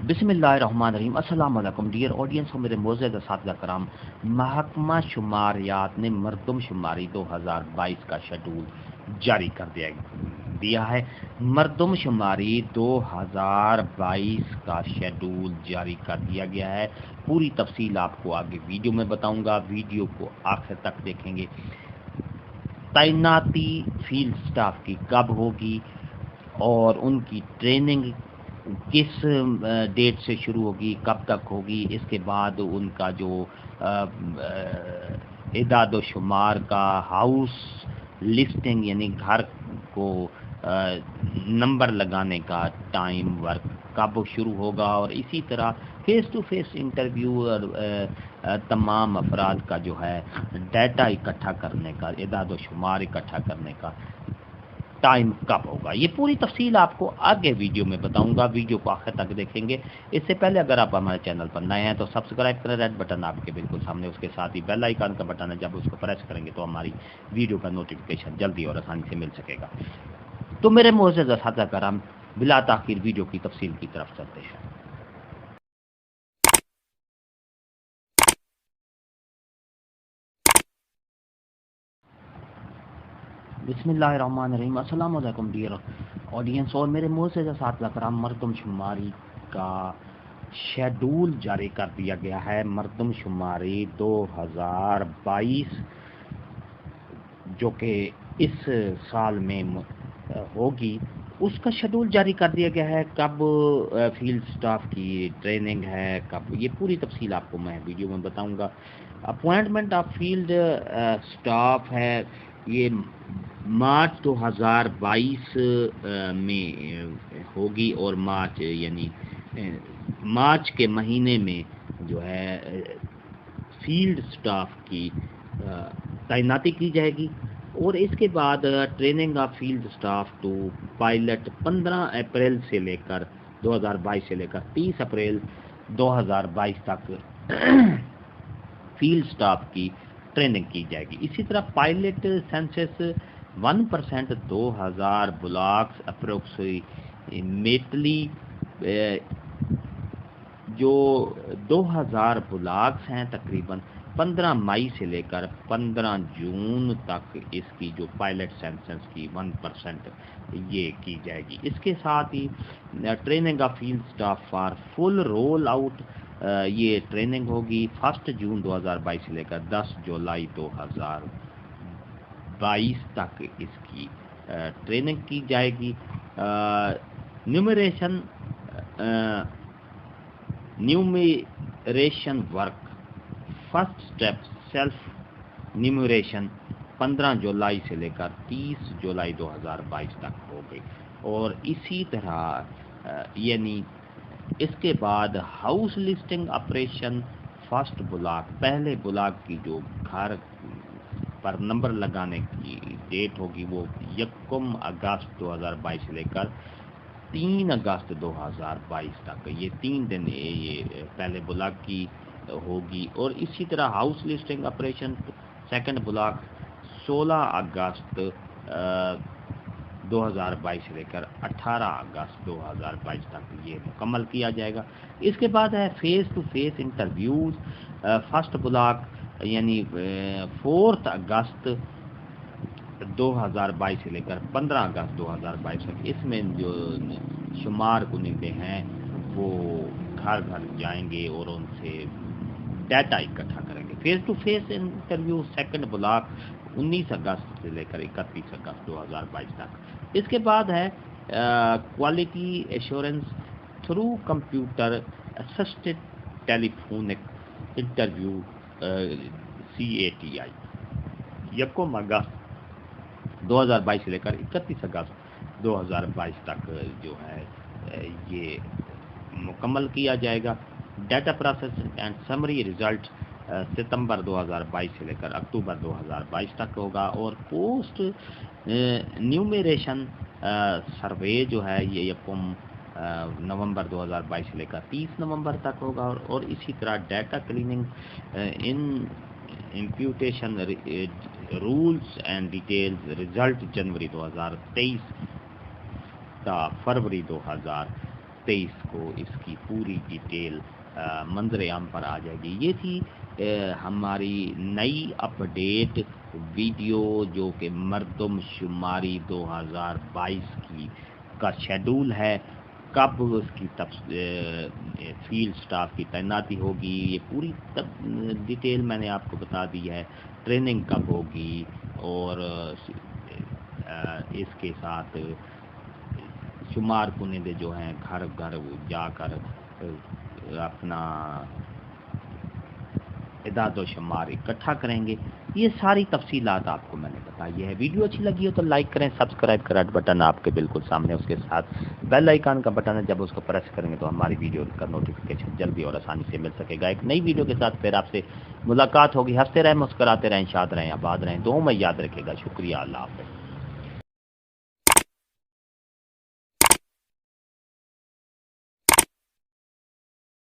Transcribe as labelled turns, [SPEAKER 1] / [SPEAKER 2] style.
[SPEAKER 1] बिस्मिल्लाहिर्रहमानिर्रहीम। अस्सलाम वालेकुम डियर ऑडियंस और मेरे मोअज़्ज़ज़ असातिज़ा कराम। महकमा शुमारियात ने मरदम शुमारी 2022 का शेड्यूल जारी कर दिया है। मरदम शुमारी 2022 का शेड्यूल जारी कर दिया गया है। पूरी तफसील आपको आगे वीडियो में बताऊंगा, वीडियो को आखिर तक देखेंगे। तैनाती फील्ड स्टाफ की कब होगी और उनकी ट्रेनिंग किस डेट से शुरू होगी, कब तक होगी, इसके बाद उनका जो इदाद व शुमार का हाउस लिस्टिंग यानी घर को नंबर लगाने का टाइम वर्क कब शुरू होगा, और इसी तरह फेस टू फेस इंटरव्यू और तमाम अफराद का जो है डाटा इकट्ठा करने का, इदाद व शुमार इकट्ठा करने का टाइम कब होगा। ये पूरी तफसील आपको आगे वीडियो में बताऊंगा, वीडियो को आखिर तक देखेंगे। इससे पहले अगर आप हमारे चैनल पर नए हैं तो सब्सक्राइब करें, रेड बटन आपके बिल्कुल सामने, उसके साथ ही बेल आइकन का बटन है, जब उसको प्रेस करेंगे तो हमारी वीडियो का नोटिफिकेशन जल्दी और आसानी से मिल सकेगा। तो मेरे मोअज़्ज़ज़ असातिज़ा कराम, बिला ताख़ीर वीडियो की तफसील की तरफ चलते हैं। बिस्मिल्लाहिर्रहमानिर्रहीम। अस्सलाम वालेकुम डियर ऑडियंस और मेरे मोअज़्ज़ज़ असातिज़ा कराम। मरदम शुमारी का शेड्यूल जारी कर दिया गया है। मरदम शुमारी 2022 जो कि इस साल में होगी, उसका शेड्यूल जारी कर दिया गया है। कब फील्ड स्टाफ की ट्रेनिंग है, कब, ये पूरी तफसील आपको मैं वीडियो में बताऊंगा। अपॉइंटमेंट ऑफ फील्ड स्टाफ है, ये मार्च 2022 में होगी, और मार्च यानी मार्च के महीने में जो है फील्ड स्टाफ की तैनाती की जाएगी। और इसके बाद training of field staff to pilot 15 April से लेकर 2022 से लेकर 30 अप्रैल 2022 तक फील्ड स्टाफ की ट्रेनिंग की जाएगी। इसी तरह पायलट सेंसस 1% 2000 ब्लॉक्स अप्रोक्सीमेटली, जो 2000 ब्लॉक्स हैं, तकरीबन 15 मई से लेकर 15 जून तक इसकी जो पायलट सेंसस की 1% ये की जाएगी। इसके साथ ही training of field staff for full roll out, ये ट्रेनिंग होगी 1 जून 2022 से लेकर 10 जुलाई 2022 तक इसकी ट्रेनिंग की जाएगी। Numeration work first step self numeration 15 जुलाई से लेकर 30 जुलाई 2022 तक हो गई। और इसी तरह यानी इसके बाद house listing operation first block, पहले ब्लॉक की जो घर पर नंबर लगाने की डेट होगी वो 1 अगस्त 2022 से लेकर 3 अगस्त 2022 तक, ये 3 दिन ये पहले ब्लॉक की होगी। और इसी तरह house listing operation second block 16 अगस्त 2022 से लेकर 18 अगस्त 2022 तक ये मुकम्मल किया जाएगा। इसके बाद है face to face interviews, first block यानी 4 अगस्त 2022 से लेकर 15 अगस्त 2022 तक। इसमें जो शुमार कुनिंदे हैं वो घर घर जाएंगे और उनसे डाटा इकट्ठा करेंगे। Face to face interview second block 19 August से लेकर 31 अगस्त 2022 तक। इसके बाद है quality assurance through computer assisted telephonic interview CATI 1 August 2022 से लेकर 31 अगस्त 2022 तक जो है ये मुकम्मल किया जाएगा। Data processing and summary result सितंबर 2022 से लेकर अक्टूबर 2022 तक होगा। और पोस्ट न्यूमरेशन सर्वे जो है ये नवंबर 2022 से लेकर 30 नवंबर तक होगा। और इसी तरह data cleaning in imputation rules and details result जनवरी 2023 का फरवरी 2023 23 کو اس کی پوری ڈیٹیل منظر عام پر آ جائے گی۔ یہ تھی ہماری نئی اپڈیٹ ویڈیو جو کہ مردم شماری 2022 کی کا شیڈول ہے، کب اس کی فیلڈ سٹاف کی تعیناتی ہوگی، یہ پوری ڈیٹیل میں نے آپ کو بتا دی ہے۔ ٹریننگ کب ہوگی اور اس کے ساتھ شمار کنندے جو ہیں گھر گھر جا کر اپنا اعداد و شمار اکٹھا کریں گے۔ یہ ساری تفصیلات آپ کو میں نے بتائی ہے۔ ویڈیو اچھی لگی ہو تو لائک کریں، سبسکرائب کا ریڈ بٹن آپ کے بالکل سامنے، اس کے ساتھ بیل آئیکن کا بٹن ہے، جب اس کو پریس کریں گے تو ہماری ویڈیو کا نوٹیفیکیشن جلدی اور آسانی سے مل سکے گا۔ ایک نئی ویڈیو کے ساتھ پھر آپ سے ملاقات ہوگی۔ ہنستے رہیں، مسکراتے رہیں، شاد رہیں، آباد رہیں، دعاؤں میں یاد رکھے گا۔ شکریہ، اللہ حافظ۔